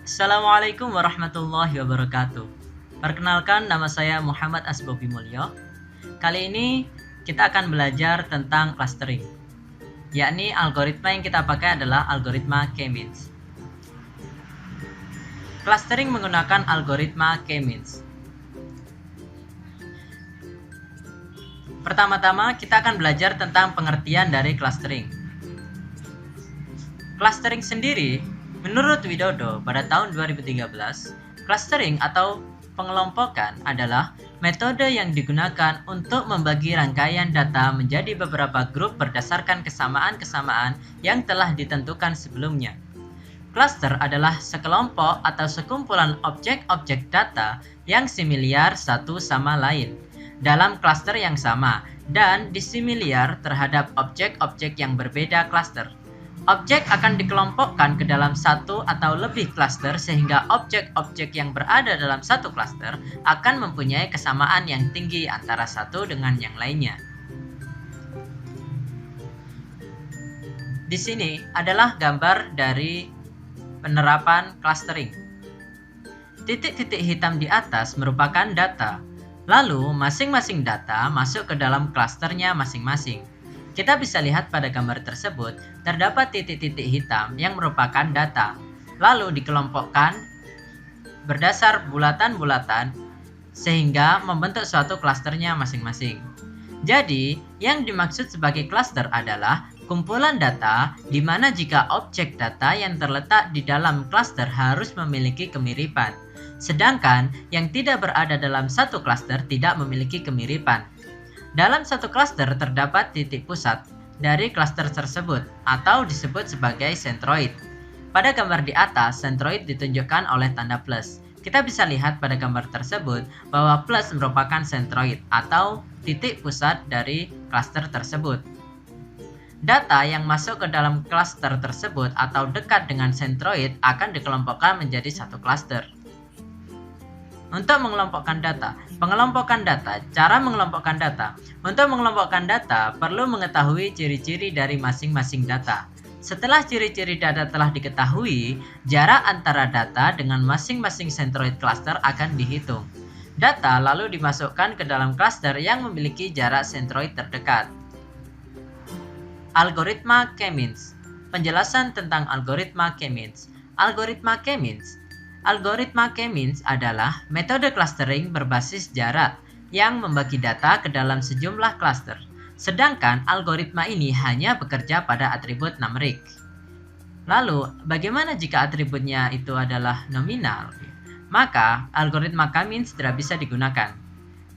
Assalamualaikum warahmatullahi wabarakatuh. Perkenalkan, nama saya Muhammad Asbobi Mulyo. Kali ini kita akan belajar tentang clustering, yakni algoritma yang kita pakai adalah algoritma K-means. Clustering menggunakan algoritma K-means. Pertama-tama kita akan belajar tentang pengertian dari clustering. Clustering sendiri, menurut Widodo pada tahun 2013, clustering atau pengelompokan adalah metode yang digunakan untuk membagi rangkaian data menjadi beberapa grup berdasarkan kesamaan-kesamaan yang telah ditentukan sebelumnya. Cluster adalah sekelompok atau sekumpulan objek-objek data yang similiar satu sama lain dalam cluster yang sama dan disimilar terhadap objek-objek yang berbeda cluster. Objek akan dikelompokkan ke dalam satu atau lebih cluster sehingga objek-objek yang berada dalam satu cluster akan mempunyai kesamaan yang tinggi antara satu dengan yang lainnya. Di sini adalah gambar dari penerapan clustering. Titik-titik hitam di atas merupakan data, lalu masing-masing data masuk ke dalam clusternya masing-masing. Kita bisa lihat pada gambar tersebut, terdapat titik-titik hitam yang merupakan data, lalu dikelompokkan berdasar bulatan-bulatan sehingga membentuk suatu klasternya masing-masing. Jadi, yang dimaksud sebagai klaster adalah kumpulan data di mana jika objek data yang terletak di dalam klaster harus memiliki kemiripan, sedangkan yang tidak berada dalam satu klaster tidak memiliki kemiripan. Dalam satu klaster terdapat titik pusat dari klaster tersebut atau disebut sebagai sentroid. Pada gambar di atas, sentroid ditunjukkan oleh tanda plus. Kita bisa lihat pada gambar tersebut bahwa plus merupakan sentroid atau titik pusat dari klaster tersebut. Data yang masuk ke dalam klaster tersebut atau dekat dengan sentroid akan dikelompokkan menjadi satu klaster. Untuk mengelompokkan data, cara mengelompokkan data. Untuk mengelompokkan data, perlu mengetahui ciri-ciri dari masing-masing data. Setelah ciri-ciri data telah diketahui, jarak antara data dengan masing-masing sentroid cluster akan dihitung. Data lalu dimasukkan ke dalam cluster yang memiliki jarak sentroid terdekat. Algoritma K-means. Penjelasan tentang algoritma K-means. Algoritma K-means adalah metode clustering berbasis jarak yang membagi data ke dalam sejumlah cluster. Sedangkan algoritma ini hanya bekerja pada atribut numerik. Lalu, bagaimana jika atributnya itu adalah nominal? Maka, algoritma K-means tidak bisa digunakan.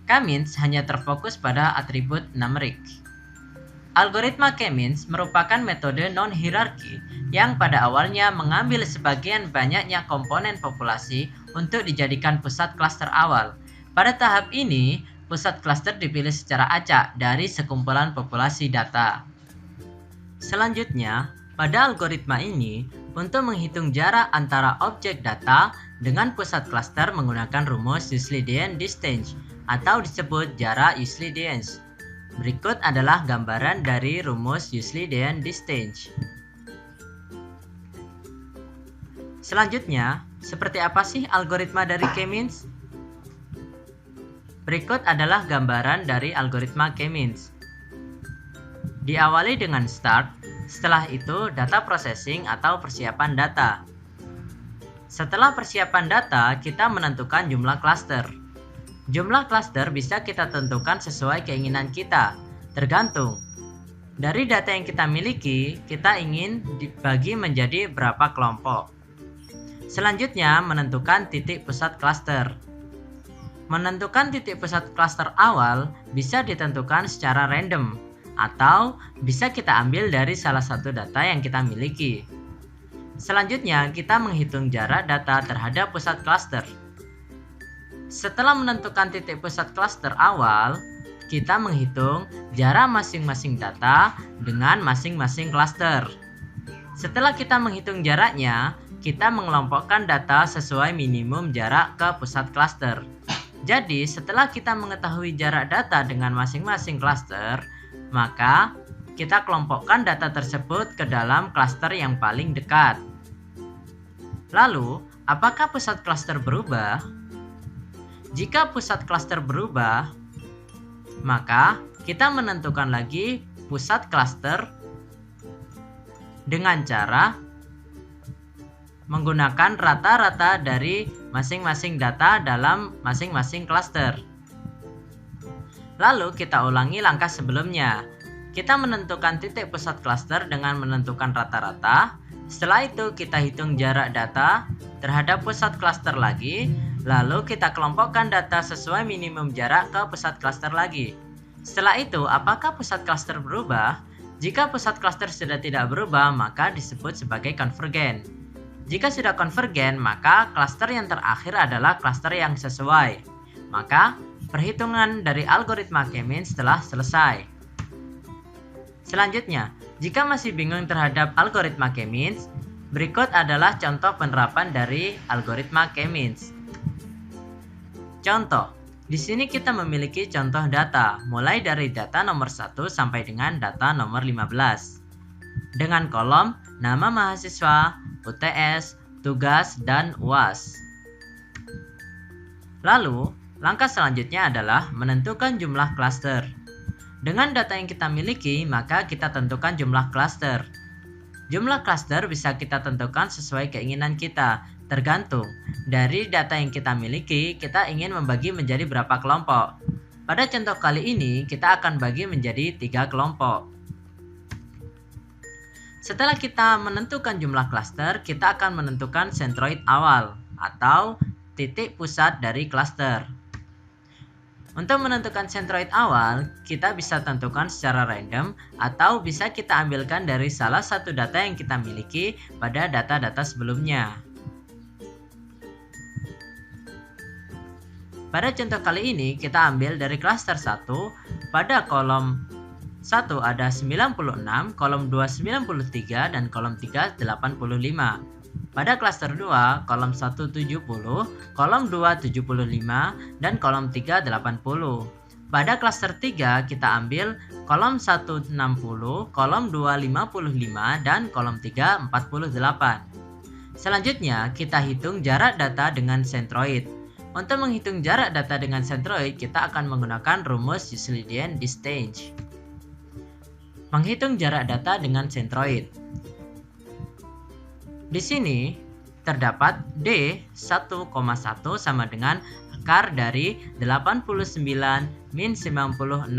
K-means hanya terfokus pada atribut numerik. Algoritma K-means merupakan metode non-hierarki yang pada awalnya mengambil sebagian banyaknya komponen populasi untuk dijadikan pusat klaster awal. Pada tahap ini, pusat klaster dipilih secara acak dari sekumpulan populasi data. Selanjutnya, pada algoritma ini, untuk menghitung jarak antara objek data dengan pusat klaster menggunakan rumus Euclidean distance atau disebut jarak Euclideans. Berikut adalah gambaran dari rumus Euclidean distance. Selanjutnya, seperti apa sih algoritma dari K-means? Berikut adalah gambaran dari algoritma K-means. Diawali dengan start, setelah itu data processing atau persiapan data. Setelah persiapan data, kita menentukan jumlah cluster. Jumlah cluster bisa kita tentukan sesuai keinginan kita, tergantung. Dari data yang kita miliki, kita ingin dibagi menjadi berapa kelompok. Selanjutnya, menentukan titik pusat cluster. Menentukan titik pusat cluster awal bisa ditentukan secara random, atau bisa kita ambil dari salah satu data yang kita miliki. Selanjutnya, kita menghitung jarak data terhadap pusat cluster. Setelah menentukan titik pusat cluster awal, kita menghitung jarak masing-masing data dengan masing-masing cluster. Setelah kita menghitung jaraknya, kita mengelompokkan data sesuai minimum jarak ke pusat cluster. Jadi, setelah kita mengetahui jarak data dengan masing-masing cluster, maka kita kelompokkan data tersebut ke dalam cluster yang paling dekat. Lalu, apakah pusat klaster berubah? Jika pusat klaster berubah, maka kita menentukan lagi pusat klaster dengan cara menggunakan rata-rata dari masing-masing data dalam masing-masing klaster. Lalu kita ulangi langkah sebelumnya. Kita menentukan titik pusat klaster dengan menentukan rata-rata. Setelah itu kita hitung jarak data terhadap pusat klaster lagi. Lalu kita kelompokkan data sesuai minimum jarak ke pusat klaster lagi. Setelah itu, apakah pusat klaster berubah? Jika pusat klaster sudah tidak berubah, maka disebut sebagai konvergen. Jika sudah konvergen, maka klaster yang terakhir adalah klaster yang sesuai. Maka, perhitungan dari algoritma K-means telah selesai. Selanjutnya, jika masih bingung terhadap algoritma K-means, berikut adalah contoh penerapan dari algoritma K-means. Contoh, di sini kita memiliki contoh data, mulai dari data nomor 1 sampai dengan data nomor 15. Dengan kolom nama mahasiswa, UTS, tugas, dan UAS. Lalu, langkah selanjutnya adalah menentukan jumlah klaster. Dengan data yang kita miliki, maka kita tentukan jumlah klaster. Jumlah klaster bisa kita tentukan sesuai keinginan kita, tergantung dari data yang kita miliki, kita ingin membagi menjadi berapa kelompok. Pada contoh kali ini, kita akan bagi menjadi 3 kelompok. Setelah kita menentukan jumlah klaster, kita akan menentukan sentroid awal atau titik pusat dari klaster. Untuk menentukan sentroid awal, kita bisa tentukan secara random atau bisa kita ambilkan dari salah satu data yang kita miliki pada data-data sebelumnya. Pada contoh kali ini, kita ambil dari klaster 1, pada kolom 1 ada 96, kolom 2 93, dan kolom 3 85. Pada klaster 2, kolom 1 70, kolom 2 75, dan kolom 3 80. Pada klaster 3, kita ambil kolom 1 60, kolom 2 55, dan kolom 3 48. Selanjutnya, kita hitung jarak data dengan sentroid. Untuk menghitung jarak data dengan sentroid, kita akan menggunakan rumus Euclidean distance. Menghitung jarak data dengan sentroid. Di sini terdapat D 1,1 sama dengan akar dari 89 min 96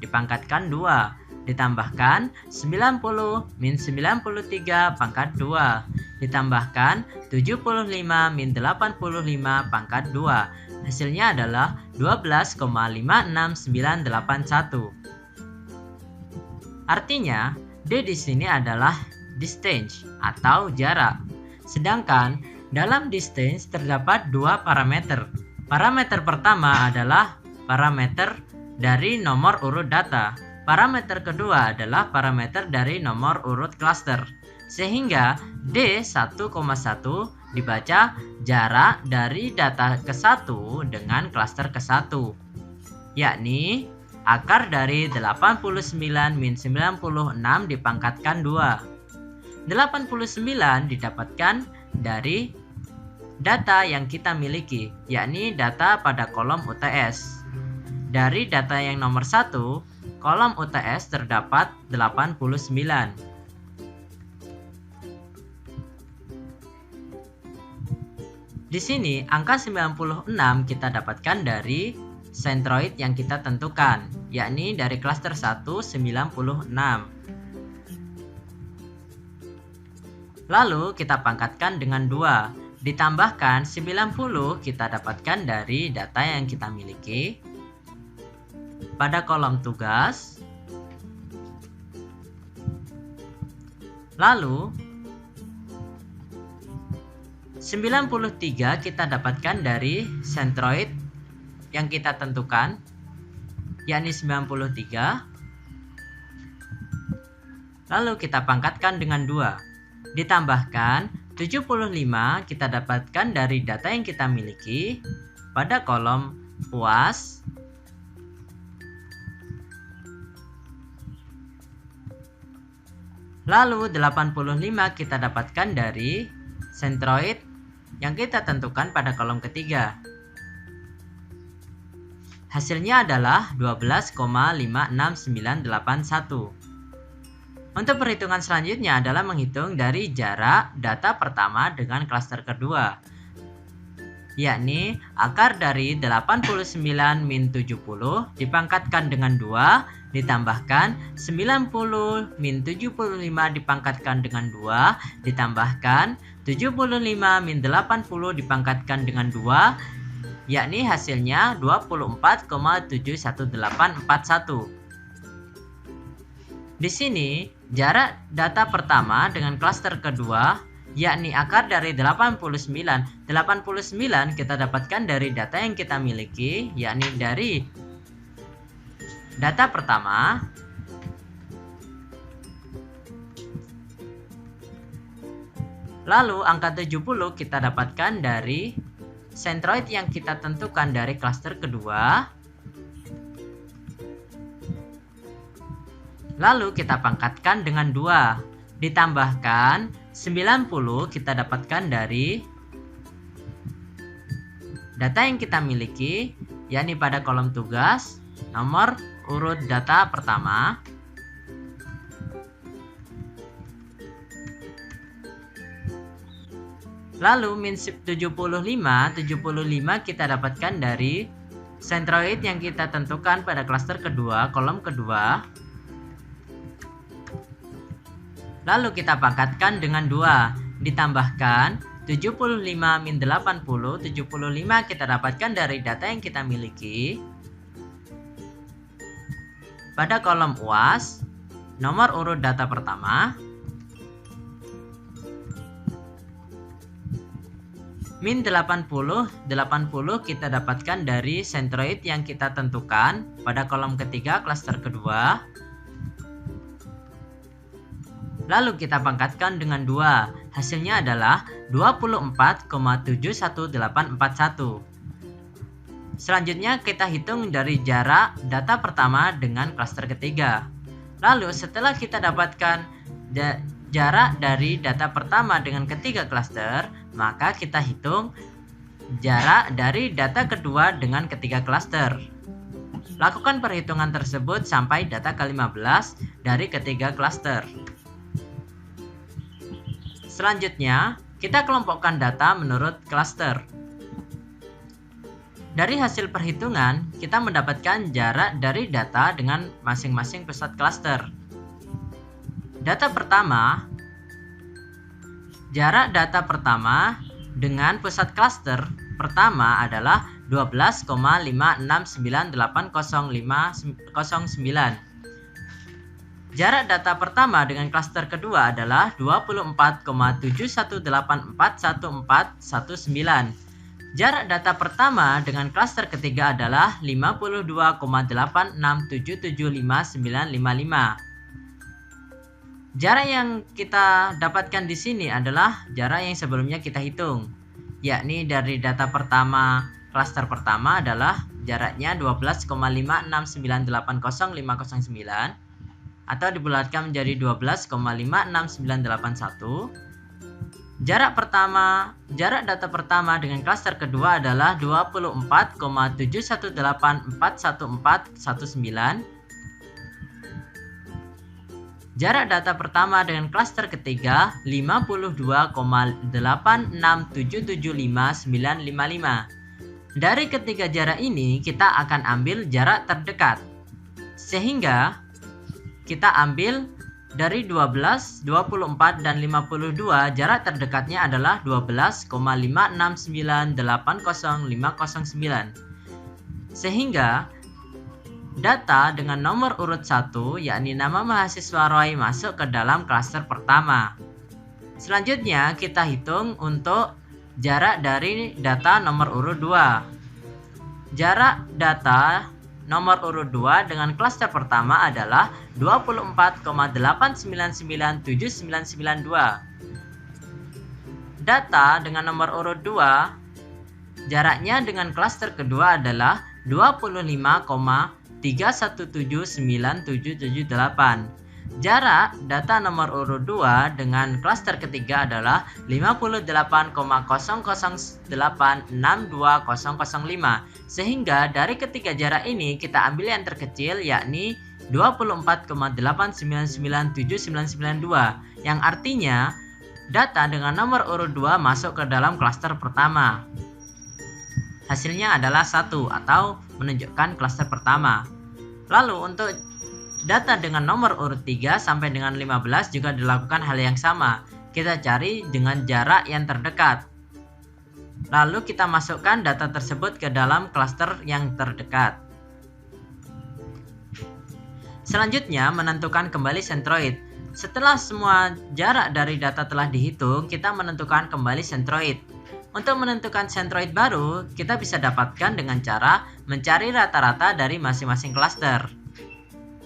dipangkatkan 2 ditambahkan 90 min 93 pangkat 2 ditambahkan 75 min 85 pangkat 2. Hasilnya adalah 12,56981. Artinya, D di sini adalah distance atau jarak. Sedangkan dalam distance terdapat 2 parameter. Parameter pertama adalah parameter dari nomor urut data. Parameter kedua adalah parameter dari nomor urut klaster. Sehingga D1,1 dibaca jarak dari data ke-1 dengan klaster ke-1, yakni akar dari 89 min 96 dipangkatkan 2. 89 didapatkan dari data yang kita miliki, yakni data pada kolom UTS. Dari data yang nomor 1, kolom UTS terdapat 89. Di sini, angka 96 kita dapatkan dari sentroid yang kita tentukan, yakni dari klaster 1, 96. Lalu kita pangkatkan dengan 2, ditambahkan 90 kita dapatkan dari data yang kita miliki. Pada kolom tugas, lalu 93 kita dapatkan dari sentroid yang kita tentukan, yakni 93. Lalu kita pangkatkan dengan 2, ditambahkan 75 kita dapatkan dari data yang kita miliki pada kolom UAS. Lalu 85 kita dapatkan dari sentroid yang kita tentukan pada kolom ketiga. Hasilnya adalah 12,56981. Untuk perhitungan selanjutnya adalah menghitung dari jarak data pertama dengan klaster kedua, yakni akar dari 89 min 70 dipangkatkan dengan 2 ditambahkan 90 min 75 dipangkatkan dengan 2 ditambahkan 75 min 80 dipangkatkan dengan 2, yakni hasilnya 24,71841. Di sini jarak data pertama dengan klaster kedua, yakni akar dari 89 kita dapatkan dari data yang kita miliki, yakni dari data pertama lalu angka 70 kita dapatkan dari sentroid yang kita tentukan dari klaster kedua, lalu kita pangkatkan dengan 2 ditambahkan 90 kita dapatkan dari data yang kita miliki, yakni pada kolom tugas nomor urut data pertama, lalu min 75 kita dapatkan dari sentroid yang kita tentukan pada klaster kedua, kolom kedua, lalu kita pangkatkan dengan 2 ditambahkan 75 min 80, 75 kita dapatkan dari data yang kita miliki pada kolom UAS nomor urut data pertama, min 80 kita dapatkan dari sentroid yang kita tentukan pada kolom ketiga klaster kedua, lalu kita pangkatkan dengan 2, hasilnya adalah 24,71841. Selanjutnya kita hitung dari jarak data pertama dengan klaster ketiga. Lalu setelah kita dapatkan jarak dari data pertama dengan ketiga klaster, maka kita hitung jarak dari data kedua dengan ketiga klaster. Lakukan perhitungan tersebut sampai data ke-15 dari ketiga klaster. Selanjutnya, kita kelompokkan data menurut klaster. Dari hasil perhitungan, kita mendapatkan jarak dari data dengan masing-masing pusat klaster. Data pertama, jarak data pertama dengan pusat klaster pertama adalah 12,5698009. Jarak data pertama dengan klaster kedua adalah 24,7184149. Jarak data pertama dengan klaster ketiga adalah 52,8677595. Jarak yang kita dapatkan di sini adalah jarak yang sebelumnya kita hitung, yakni dari data pertama klaster pertama adalah jaraknya 12,569800509 atau dibulatkan menjadi 12,56981. Jarak data pertama dengan klaster kedua adalah 24,7184149. Jarak data pertama dengan klaster ketiga 52,8677595. Dari ketiga jarak ini kita akan ambil jarak terdekat. Sehingga kita ambil dari 12, 24, dan 52, jarak terdekatnya adalah 12,569800509. Sehingga data dengan nomor urut 1, yakni nama mahasiswa Roy, masuk ke dalam klaster pertama. Selanjutnya kita hitung untuk jarak dari data nomor urut 2. Jarak data nomor urut 2 dengan klaster pertama adalah 24,8997992. Data dengan nomor urut 2 jaraknya dengan klaster kedua adalah 25,3179778. Jarak data nomor urut 2 dengan klaster ketiga adalah 58,008620005. Sehingga dari ketiga jarak ini kita ambil yang terkecil, yakni 24,8997992, yang artinya data dengan nomor urut 2 masuk ke dalam klaster pertama. Hasilnya adalah 1 atau menunjukkan klaster pertama. Lalu untuk data dengan nomor urut 3 sampai dengan 15 juga dilakukan hal yang sama. Kita cari dengan jarak yang terdekat. Lalu kita masukkan data tersebut ke dalam klaster yang terdekat. Selanjutnya, menentukan kembali sentroid. Setelah semua jarak dari data telah dihitung, kita menentukan kembali sentroid. Untuk menentukan sentroid baru, kita bisa dapatkan dengan cara mencari rata-rata dari masing-masing klaster.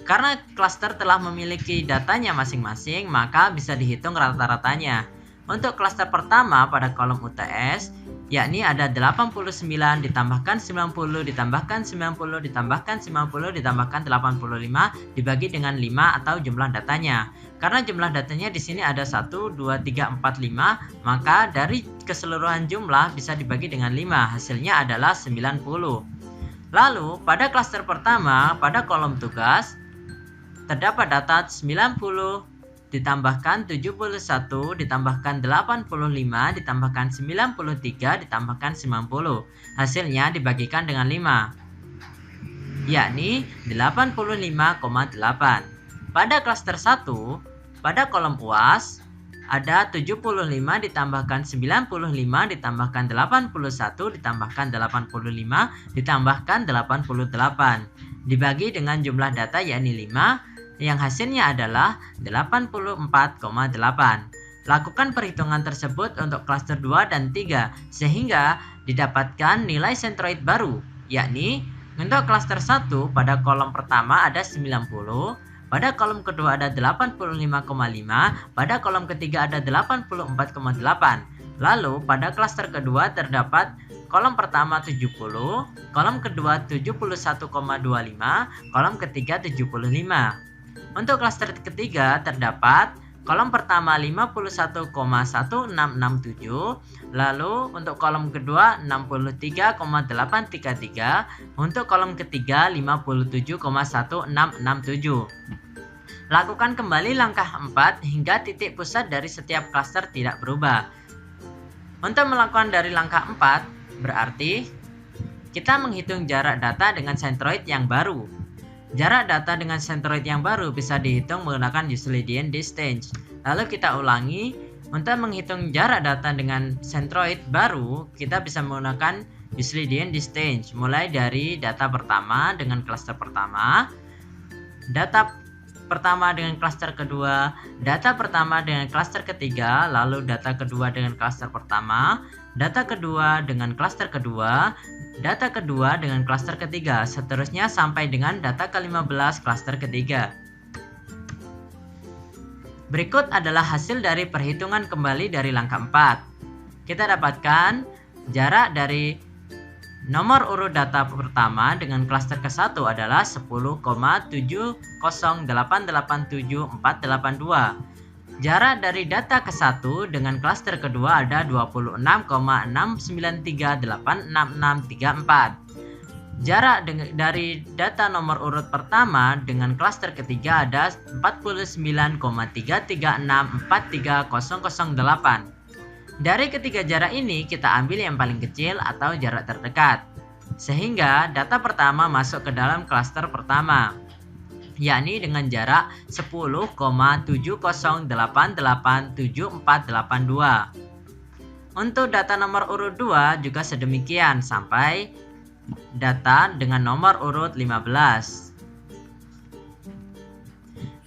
Karena klaster telah memiliki datanya masing-masing, maka bisa dihitung rata-ratanya. Untuk klaster pertama pada kolom UTS, yakni ada 89 ditambahkan 90 ditambahkan 90 ditambahkan 90 ditambahkan 85 dibagi dengan 5 atau jumlah datanya. Karena jumlah datanya di sini ada 1, 2, 3, 4, 5, maka dari keseluruhan jumlah bisa dibagi dengan 5, hasilnya adalah 90. Lalu pada klaster pertama pada kolom tugas terdapat data 90 ditambahkan 71 ditambahkan 85 ditambahkan 93 ditambahkan 90. Hasilnya dibagikan dengan 5, yakni 85,8. Pada klaster 1 pada kolom UAS ada 75 ditambahkan 95 ditambahkan 81 ditambahkan 85 ditambahkan 88 dibagi dengan jumlah data yakni 5, yang hasilnya adalah 84,8. Lakukan perhitungan tersebut untuk klaster 2 dan 3 sehingga didapatkan nilai sentroid baru, yakni untuk klaster 1 pada kolom pertama ada 90, pada kolom kedua ada 85,5, pada kolom ketiga ada 84,8. Lalu pada klaster kedua terdapat kolom pertama 70, kolom kedua 71,25, kolom ketiga 75. Untuk klaster ketiga terdapat kolom pertama 51,1667, lalu untuk kolom kedua 63,833, untuk kolom ketiga 57,1667. Lakukan kembali langkah 4 hingga titik pusat dari setiap klaster tidak berubah. Untuk melakukan dari langkah 4 berarti kita menghitung jarak data dengan sentroid yang baru. Jarak data dengan sentroid yang baru bisa dihitung menggunakan Euclidean distance. Lalu kita ulangi, untuk menghitung jarak data dengan sentroid baru, kita bisa menggunakan Euclidean distance. Mulai dari data pertama dengan klaster pertama, data pertama dengan klaster kedua, data pertama dengan klaster ketiga, lalu data kedua dengan klaster pertama, data kedua dengan klaster kedua, data kedua dengan klaster ketiga, seterusnya sampai dengan data ke-15 klaster ketiga. Berikut adalah hasil dari perhitungan kembali dari langkah 4. Kita dapatkan jarak dari nomor urut data pertama dengan klaster ke-1 adalah 10,70887482. Jarak dari data ke-1 dengan klaster kedua ada 26,6938664. Jarak dari data nomor urut pertama dengan klaster ketiga ada 49,336430008. Dari ketiga jarak ini kita ambil yang paling kecil atau jarak terdekat, sehingga data pertama masuk ke dalam klaster pertama, yakni dengan jarak 10,70887482. Untuk data nomor urut 2 juga sedemikian sampai data dengan nomor urut 15.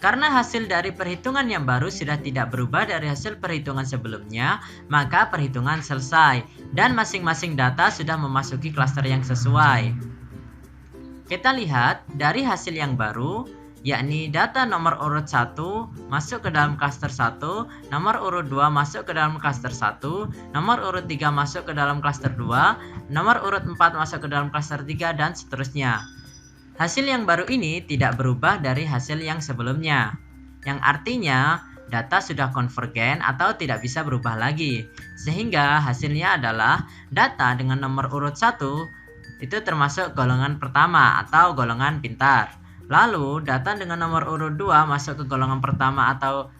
Karena hasil dari perhitungan yang baru sudah tidak berubah dari hasil perhitungan sebelumnya, maka perhitungan selesai dan masing-masing data sudah memasuki klaster yang sesuai. Kita lihat dari hasil yang baru, yakni data nomor urut 1 masuk ke dalam klaster 1, nomor urut 2 masuk ke dalam klaster 1, nomor urut 3 masuk ke dalam klaster 2, nomor urut 4 masuk ke dalam klaster 3, dan seterusnya. Hasil yang baru ini tidak berubah dari hasil yang sebelumnya. yang artinya data sudah konvergen atau tidak bisa berubah lagi. Sehingga hasilnya adalah data dengan nomor urut 1 itu termasuk golongan pertama atau golongan pintar. Lalu data dengan nomor urut 2 masuk ke golongan pertama atau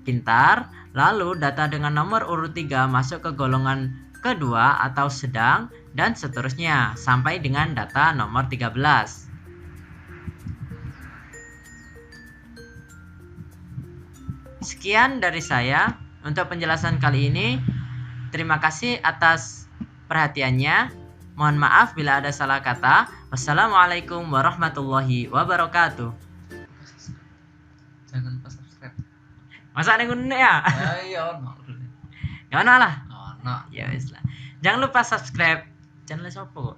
pintar. Lalu data dengan nomor urut 3 masuk ke golongan kedua atau sedang, dan seterusnya sampai dengan data nomor 13. Sekian dari saya untuk penjelasan kali ini. Terima kasih atas perhatiannya. Mohon maaf bila ada salah kata. Wassalamualaikum warahmatullahi wabarakatuh. Jangan lupa subscribe. Masa ada guna ya? Ayo, no. Ya lah. No. Ya wis lah. Jangan lupa subscribe channel Sopo.